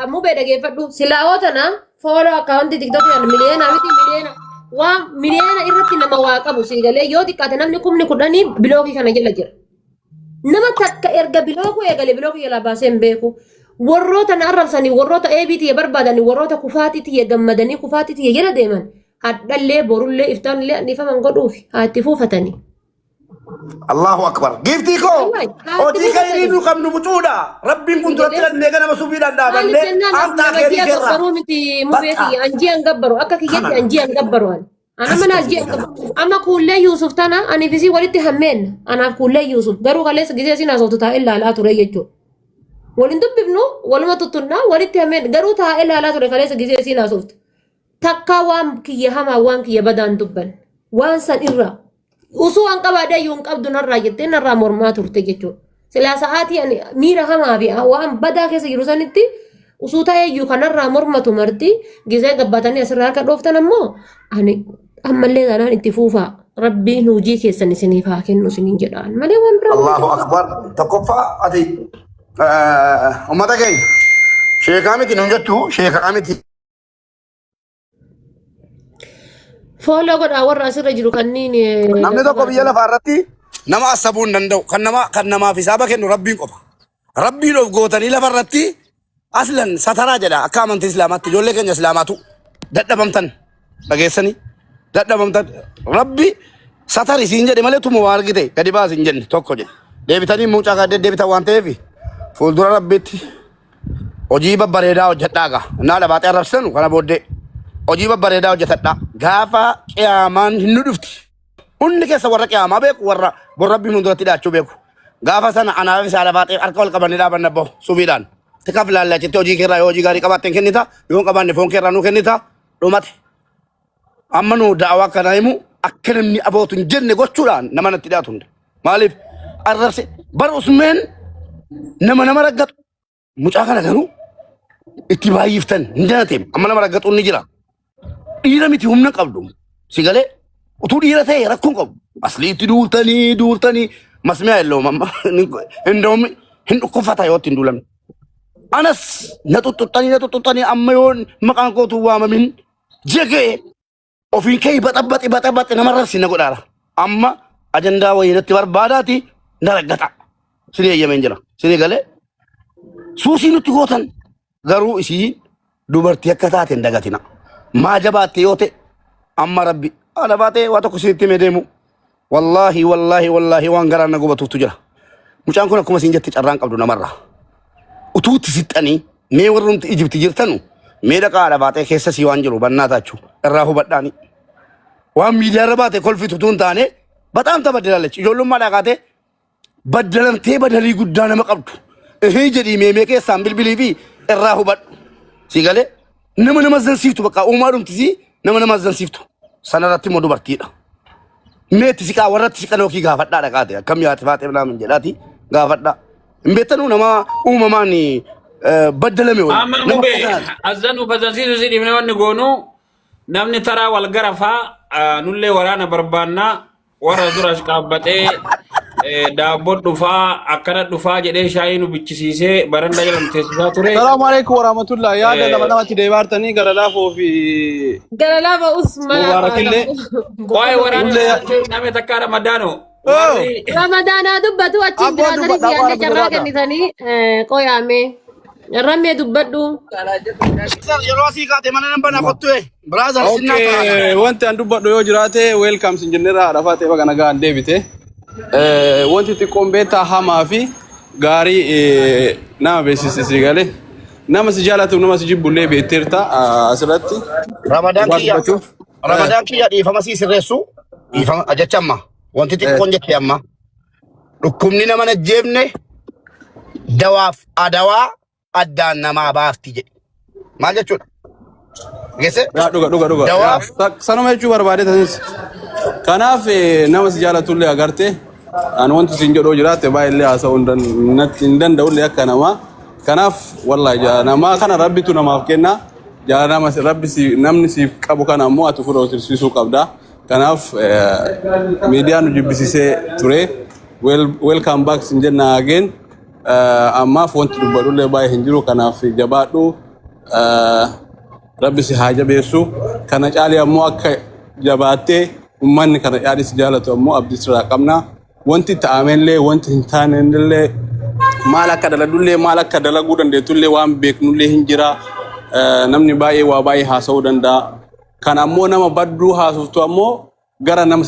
مو بدك يفدو سلاوتنا فولو أكاونت تيك توك يعني مليون أمتي مليون ومليون إرتي نما واقع بسيجله يودي كاتنا منكم نكونني بلوكي كنا جل جر نما تك إرجع بلوكو يقال بلوكي يلا باسم بيكو وروتا نعرف سني وروتا أي بيتي بربادني وروتا كفاتي تي جمدني كفاتي تي جل دائما هذا اللي برول اللي إفتان اللي نفهم قدوفي هاتفوفتني الله أكبر جفتيكو أودي كايرين وكم نبتودا ربي كنت رتلا نجنا مسوبي دابا أنت كيري كرا متي مبيتي أنجي أنقبرو أكا كيجي أنجي أنقبرو أنا من أنجي أنقبرو أما كل يوسف تنا أنا في سي ولدت همين أنا كل يوسف قالوا خلاص جزء سينا صوتها إلا لا ترى يجو ولندب بنو ولا ما تطلنا ولدت همين قالوا تها إلا لا ترى خلاص جزء سينا صوت تكا وام كي هما وام كي بدان دبن وان سن إرّا usu ang kabada yung kabdo na rayete na ramor maturte gecho sila saati ani mira hama bi awan bada ke segirusan itti usu taye yu kana ramor matumarti gize gabbatani asrar ka doftan ammo ani amalle danan itti fufa rabbi nuji ke sani sini fa kenno sinin jedaan male wan Allahu akbar takofa ati ummata kay sheekamiti nunjattu sheekamiti follow god awar asira jiru kannini namni tokko biyya lafa irratti nama asabuun danda'u kan nama fi saba kennu rabbiin qofa rabbiin of gootanii lafa irratti aslan sataraa jedha akka amantii islaamaatti ijoollee keenya islaamaatu dadhabamtan dhageessanii dadhabamtan rabbi satari siin jedhe malee tuma waa argite gadi baas hin jenne tokko jedhe deebitanii mucaa gaa deebitan waan ta'eef fuuldura rabbiitti hojii babbareedaa hojjedhaaga naa dhabaatee arrabsanu kana booddee hojii babbareedaa hojjetadha gaafa qiyaamaan hin dhufti hundi keessa warra qiyaamaa beeku warra borrabbiin hunduratti dhaachuu beeku gaafa sana anaaf isaa dhabaatee harka wal qabanii dhaabanna bahu subiidhaan tikaaf laallachitti hojii keerraa yoo hojii gaarii qabaatteen kennita yoo hin qabaanne foon keerraa nuu kennita dhumate amma nuu da'awaa kana himu akka namni abootu hin jenne gochuudhaan nama natti dhiyaatu hunde maaliif arrabse bar usmeen nama raggatu mucaa kana garuu itti baay'iftan hin danateem amma nama raggatu inni jira dhiira miti humna qabdu sigalee utuu dhiira ta'e rakkoon qabu asliitti duultanii masmiyaa illoo mamma hin dhukkufata yoo ittiin duulamne anas na xuxxuxxanii amma yoon maqaan kootu waamamin jegee ofiin kee baxabaxi namarra sinna godhaara amma ajandaa wayii natti barbaadaati na raggata sinii eeyyameen jira sinii galee suusii nutti gootan garuu isii dubartii akka taateen dagatina ما جبات يوتي أما ربي أنا باتي واتوكو سيتي مديمو والله وان غرانا غوبتو تجرا مشان كنا كما سينجت تشران قبل مرة وتوت ستاني مي ورنت إجبت جرتنو مي دكا على باتي كيسا سيوان جرو بناتاچو الراهو بداني وان ميديا باتي كل في تون تاني بتام تبدلالچ يولم ما دغاته بدلم تي بدلي غدانا مقبط هي جدي مي كي سامبل بليبي الراهو بد سيغله nama zansiiftu bakka uumaadhum tisi nama zansiiftu sanarratti immoo dubartiidha meetti siqaa warratti siqan yookiin gaafadhaa dhaqaate akkam yaate faatee bilaamin jedhaati gaafadhaa hin beektanuu nama uumamaan baddalame wali amma mube azanu bazansiisu si dhibne wanni goonu namni taraa wal garafaa nullee waraana barbaannaa warra duras qaabbatee daabbo dhufaa akkana dhufaa jedhee shaayii nu bichisiisee baranda jedhamu teessisaa ture. Salaamu alaikum warahmatullah yaada namatti deebaartanii gara laafoo fi gara laafa usman mubaarakillee waa'ee waraana namni takka ramadaano ramadaana dubbatu achiin biraatanii biyyaanne carraa kennitanii qoyaame ramee dubbadhu yeroo asii kaate mana nan bana kottu brother sinnaa okay wanti an dubbadhu yoo jiraate welcome sin jenneera dhafaatee baga nagaan deebite wanti xiqqoon beektaa hamaa fi gaarii nama beeksisisi galee nama si jaalatu nama si jibbullee beekteerta asirratti ramadaan kiyya dhiifama sii sirreessu dhiifama ajachamma wanti xiqqoon jette amma dhukkubni nama najjeebne dawaaf adawaa addaan namaa baafti jedhe maal jechuudha geesse dhuga sanuma jechuu barbaade tasis kanaaf nama si jaalatullee agarte an wanti sin jedhoo jiraate baay'illee haasa'uu hin danda'ullee akka namaa kanaaf wallahi namaa kana rabbitu namaaf kenna jaalama namni siif qabu kana ammoo ati fudhatu tirsiisuu qabda kanaaf miidiyaan nu jibbisiisee ture welcome back sin jenna again ammaaf wanti dubbadullee baay'ee hin jiru kanaaf jabaadhu rabbi si haa jabeessu kana caalee ammoo akka jabaattee ummanni kana caalee si jaalatu ammoo abdii sirraa qabna wanti ta'amellee wanti hin taanellee maal akka daladullee maal akka dalaguu dandeettullee waan beeknullee hin jira namni baay'ee waa baay'ee haasa'uu danda'a kan ammoo nama badduu haasoftu ammoo gara nama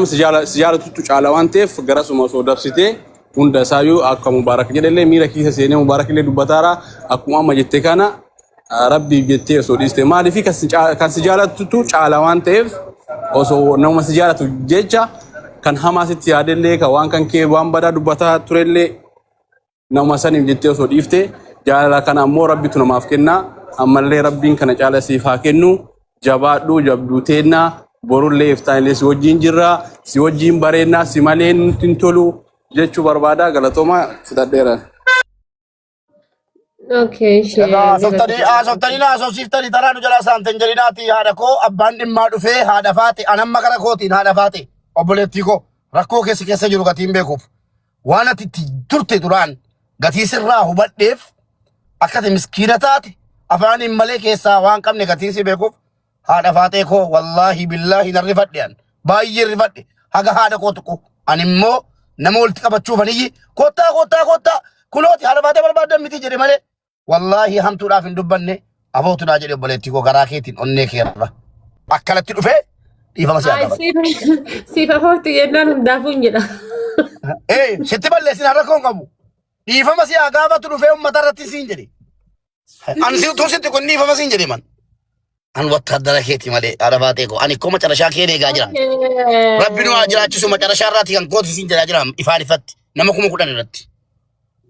si jaalatutu caala waan ta'eef gara suma osoo dabsitee hunda isaayyuu akka mubaarak jedhallee miira keessa seenee mubaarakillee dubbataara akkuma amma jettee kana rabbi jettee osoo dhiiste maaliif kan si jaalatutu caala waan ta'eef osoo nama si jaalatu jecha kan hamaa sitti yaadellee kan waan kan kee waan badaa dubbataa turellee nama saniif jettee osoo dhiifte jaalala kana ammoo rabbitu namaaf kenna ammallee rabbiin kana caala siif haa kennu jabaadhu jabduu teennaa borullee iftaanillee si wajjin jirra si wajjin bareennaa si malee nutti hin tolu jechuu barbaada galatooma fudhadheera. Okay, Softanii na sofsiftanii taraa nu jala saamtan jedhinaati haadha koo abbaan dhimmaa dhufee haadha faate anamma gara kootiin haadha faate obboleettii koo rakkoo keessa jiru gatiin beekuuf waan ati itti turte duraan gatii sirraa hubadheef akkati miskiina taate afaaniin malee keessaa waan qabne gatii si beekuuf haadha faatee koo wallaahi billaahi nan rifadhe baay'ee rifadhe haga haadha koo tuqu ani immoo nama walitti qabachuufaniyyi kottaa kunooti haadha faatee barbaadan miti jedhe malee wallahi hamtuudhaaf hin dubbanne abootuudhaa jedhe obboleettii koo garaa keetiin onnee keerra akkanatti dhufee dhiifama si adda siif afoortu jennaan hundaafuu hin jedha. Sitti balleessin har'a koon qabu dhiifama si gaafatu dhufee uummata irratti siin jedhe ani si utuu sitti kun dhiifama siin jedhe man an wattaaddara keeti malee haadha faatee koo ani koo macarashaa kee eegaa jira rabbi nu haa jiraachisu macarashaa irraati kan kooti siin jedhaa jira ifaan ifatti nama 10,000 irratti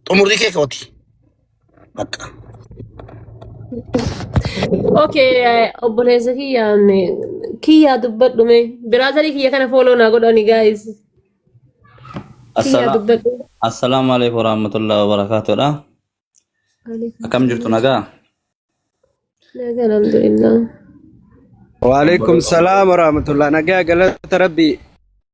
xumurri kee kooti. Okay, obboleessa kiyyaa dubbadhu mee biraazarii kiyya kana fooloo naa godhani guys. Kiyyaa dubbadhu. Assalamu alaikum warahmatullahi wabarakatuh. Akkam jirtu nagaa? Nagaa alhamdulillah. Wa alaikum salam warahmatullahi nagaa galata rabbi.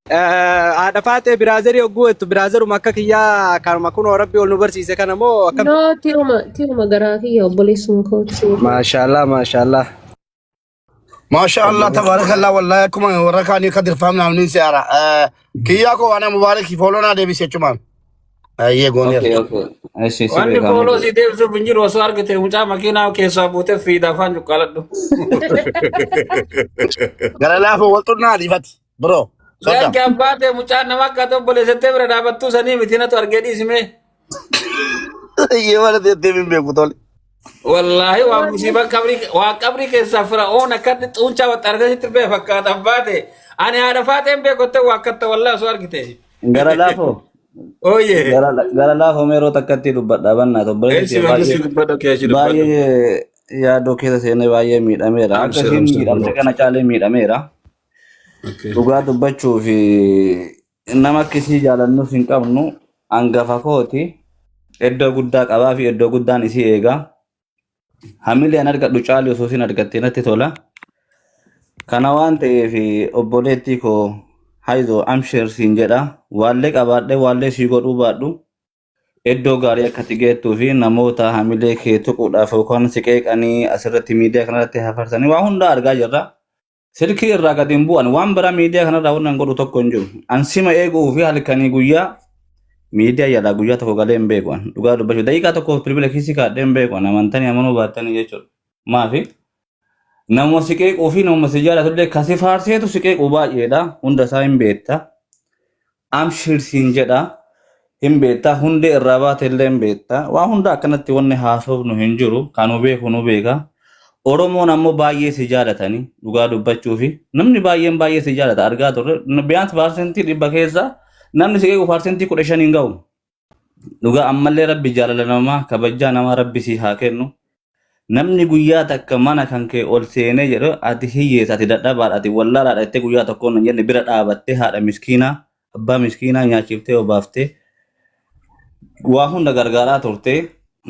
Haadha faatee biraazarii ogguutu biraazaru makka kiyyaa kanuma kunoo rabbi ol nu barsiise kana moo akkam? No, tiiruma garaa kiyya obboleessuma kooti. Maashaallah maashaallah. Maashaallah tabarakallah wallahi akkuma warra kaanii akka dirfamna amnin siyaara. Kiyyaa koo ana mubaarak fooloo naa deebisee jechumaan. Ayyee gooneera. Wanni fooloo si deebisuuf hin jiru osoo argite mucaa makiinaa keessaa buutee fiida afaan cuqqaaladhu. Gara laafoo walxunnaa dhiifati biroo. Yang gambar mucaan nama kata boleh setiap berdapat tu sani mitina tu harga di sini. Iya mana dia mimpi betul. Wallahi wa musibah kabri ke safra oh nakat unca wat harga situ be fakkat abade. Ane ada fatem be kote wakat wallah suar kita. Gara lafo. Oh ye. Gara lafo mero takati dubat daban na to boleh baye ya dokter sene baye mira mera. Akasin mira mereka na cale mira mera. Dhugaa dubbachuu fi nama akkasii jaalannuuf hin qabnu hangafa kooti iddoo guddaa qabaa fi iddoo guddaan isii eegaa hamileen argadhu caalii osoo isin argattee natti tola kana waan ta'eef obboleettii koo haizoo amsheer siin jedha waallee qabaadhe waallee sii godhuu baadhu iddoo gaarii akka tigeettuu fi namoota hamilee kee tuquudhaaf yookaan si qeeqanii asirratti miidiyaa kanarratti hafarsanii waa hundaa argaa jirra. Sirki irraa gadi bu'an waan bara miidiyaa kanarraa waan godhu tokko hin jiru. Ansima eeguu fi halkanii guyyaa miidiyaa yaalaa guyyaa tokko galee hin beeku. Dhugaa dubbachuu daqiiqaa tokko bilbila kiisii kaadhee hin beeku. Amantanii amanuu baattanii jechuudha. Maafi nama si qeequu fi nama si jaalatullee kasi faarseetu si qeequu baay'eedha. Hunda isaa hin beekta. Amshirsiin jedha hin beekta. Hundee irraa baatellee hin beekta. Waa hunda akkanatti wanni haasofnu hin jiru. Kanuu beeku nu beeka. Oromoon ammoo baay'ee si jaalatanii dhugaa dubbachuu fi namni baay'ee si jaalata argaa turre biyyaansi parsentii 100 keessa namni si qeequ parsentii 15 hin ga'u. Dhugaa ammallee rabbi jaalala namaa kabajaa namaa rabbi si haa kennu. Namni guyyaa takka mana kan kee ol seenee jedhu ati hiyyeessa ati dadhabaadha ati wallaalaadha jettee guyyaa tokkoon hin jenne bira dhaabattee haadha miskiinaa abbaa miskiinaa nyaachiftee obaaftee waa hunda gargaaraa turte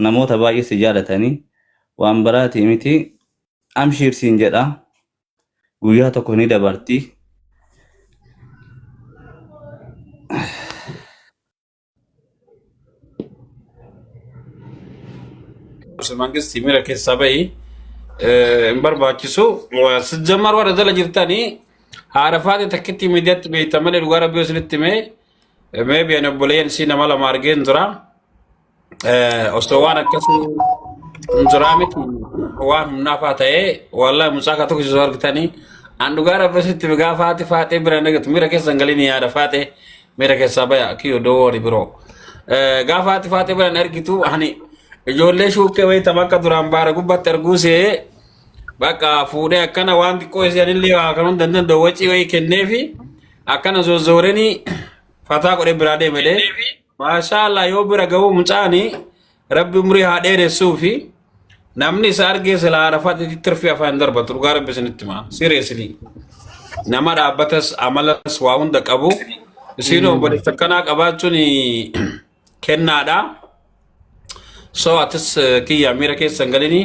namoota baay'ee si jaalatanii waan biraatii miti. Amshirsiin jedha guyyaa tokko ni dabarti. Semangkis timira keessa bahi barbaachisu sijjammar warra jala jirtanii haarafaati takkitti miidiyaatti beektan malee dhugaa rabbii isinitti mee biyan obboleeyyan isii nama lama argeen jira osoo waan akkasii jira miti waan humnaafaa ta'ee wallahi mucaa kaa tokko isoo argitanii an dhugaa rabbii isinitti gaafaati faatee bira nagatu miira keessan galini yaada faatee miira keessaa baya kiyyo doori biroo gaafaati faatee bira argitu ani ijoollee shuukkee wayita makka duraan baara gubbatti arguusee bakka fuudhee akkana waan xiqqoo isianillee waa kanuun dandan dawwacii wayii kenneefi akkana zozzooranii fataa godhee biraa deemelee maashaallah yoo bira ga'uu mucaanii rabbi umrii haa dheeressuufi namni isa argee sila Arafaatti tirfii afaan darbatu dhugaa rabbi isinitti maa seriously nama dhaabbatas amalas waa hunda qabu isiinoo obboleessa akkanaa qabaachuun kennaadha. So atis kiyya miira keessan galini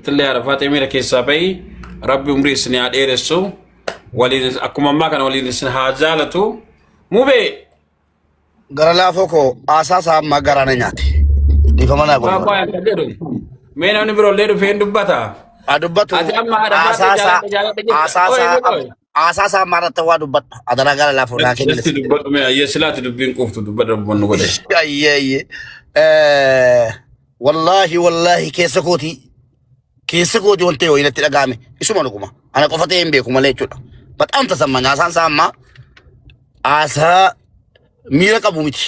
tillee Arafaatti miira keessaa bahi rabbi umrii isin haa dheeressu waliin akkuma ammaa kana waliin isin haa jaalatu mubee gara laafoo koo aasaasa amma garaana nyaate dhiifa manaa waa godhu akka jedhu mee namni birollee dhufee dubbata dubbatu ati amma aasaasa amma irratti waa dubbadhu adara gara laafoo naa kennis Silaati dubbadhu mee ayyee silaati dubbiin quuftu dubbadhu bonnu godhe ayye wallahi keessa kooti wanti yoo inatti dhagaame isuma dhuguma ana qofa ta'ee hin beeku malee jechuudha bataam tasamma nyaasaan isaa amma aasaa miira qabu miti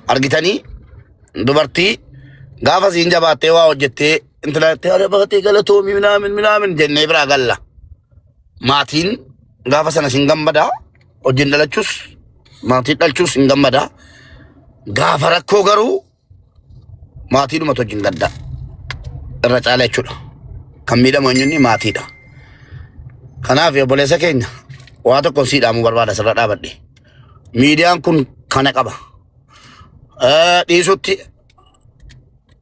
argitanii dubartii gaafa siin jabaattee waa hojjettee intalaattee ada baatee galatoomi minaamin jennee biraa galla maatiin gaafa sana siin gammadaa hojiin dhalachuus maatiin dhalchuus hin gammadaa gaafa rakkoo garuu maatii dhuma hojiin gadda irra caala jechuudha kan miidhamu eenyunni maatiidha kanaaf obboleessa keenya waa tokkoon siidhaamuu barbaada sirra dhaabadhe miidiyaan kun kana qaba dhiisutti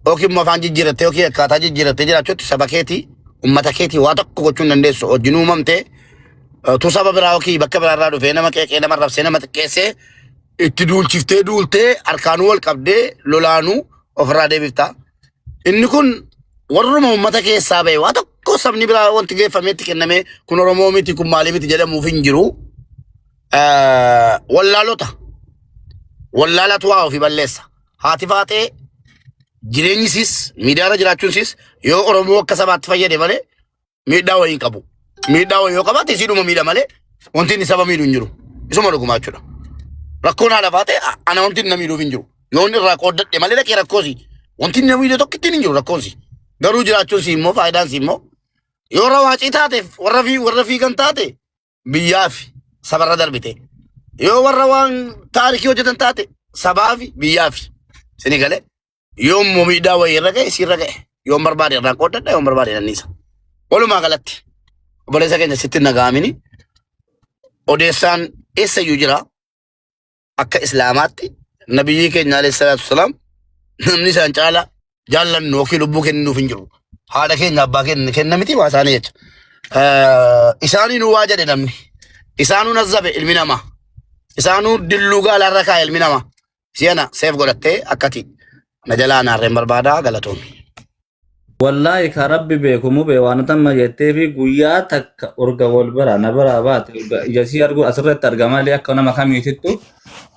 yookiin afaan jijjiirattee yookiin akkaataa jijjiirattee jiraachuutti saba keetii ummata keetii waa tokko gochuu hin dandeessu wajjin uumamtee tu saba biraa yookiin bakka biraarraa dhufee nama qeeqee nama rabsee nama xiqqeessee itti duulchiftee duultee harkaanuu wal qabdee lolaanuu ofirraa deebiftaa inni kun warruma ummata keessaa ba'e waa tokko sabni biraa wanti geeffameetti kennamee kun Oromoo miti kun maalii miti jedhamuuf hin jiru wallaalatu waa ofii balleessa haati faatee jireenyisis miidiyaarra jiraachuunsis yoo Oromoo akka sabaatti fayyade malee miidhaa wayii qabu miidhaa wayii yoo qabaate isiidhuma miidha malee wanti inni saba miidhu hin jiru isuma dhugumaa jechuudha rakkoon haadha faatee ana wanti inni na miidhuuf hin jiru yoo inni irraa qooddadhe malee dhaqee rakkoosi wanti inni na miidhe tokkitti hin jiru rakkoonsi garuu jiraachuunsi immoo faayidaansi immoo yoo rawaacii taateef warra fiigan taate biyyaaf sabarra darbite yoo warra waan taarikii hojjetan taate sabaaf biyyaaf sini galee yoo immoo miidhaa wayii irra ga'e sirra ga'e yoo barbaade irraa qooddadha yoo barbaade nanniisa walumaa galatti obboleessa keenya sitti nagaamini odeessaan eessayyuu jira akka islaamaatti nabiyyi keenya alayhi salaatu wasalaam namni isaan caala jaallannu yookiin lubbuu kennuuf hin jiru haadha keenya abbaa keenya kenna miti waa isaanii jecha isaanii nu waa jedhe namni isaanuu nazzabe ilmi namaa isaanuu dilluu gaalaarra kaa'e ilmi namaa si'ana seef godhattee akkati na jalaa naarreen barbaadaa galatoomni. Wallahi ka rabbi beekumu be waan tamma jettee fi guyyaa takka urga wal bara na bara baate ijasi argu asirratti argamaa akka nama kamiitittu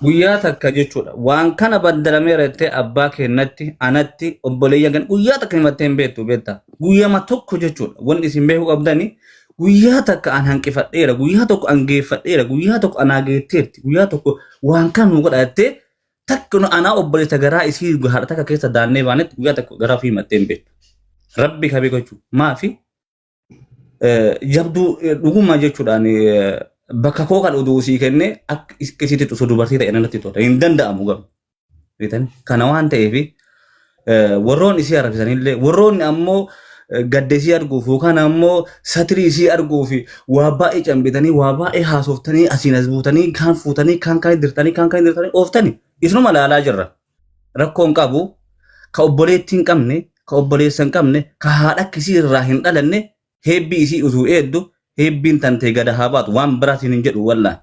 guyyaa takka jechuudha waan kana baddalamee reettee abbaa kennatti anatti obboleeyyan gan guyyaa takka himattee hin beektu beekta guyyaa tokko jechuudha wanti isin beeku qabdani guyyaa takka an hanqifadheera guyyaa tokko an geeffadheera guyyaa tokko anaa geetteerti guyyaa tokko waan kan nu godhattee takka anaa obboleessa garaa isii haadha takka keessa daannee baanetti guyyaa tokko garaa fi himattee hin beektu rabbi ka beekachu maafi jabdu dhuguma jechuudhaan bakka koo kan oduu sii kenne akka isitti tusu dubartii ta'e natti tola hin danda'amu garu kana waan ta'eef warroon isii arabsanillee warroonni ammoo gaddesii arguuf yookaan ammoo satirii isii arguuf waa baay'ee cambitanii waa baay'ee haasoftanii asiin as buutanii kaan fuutanii kaan dirtanii ooftanii isnuma laalaa jirra rakkoon qabu ka obboleettii hin qabne ka obboleessa hin qabne ka haadha akkisii irraa hin dhalanne heebbii isii utuu eeddu heebbiin tantee gada haa baatu waan biraatiin hin jedhu wallaan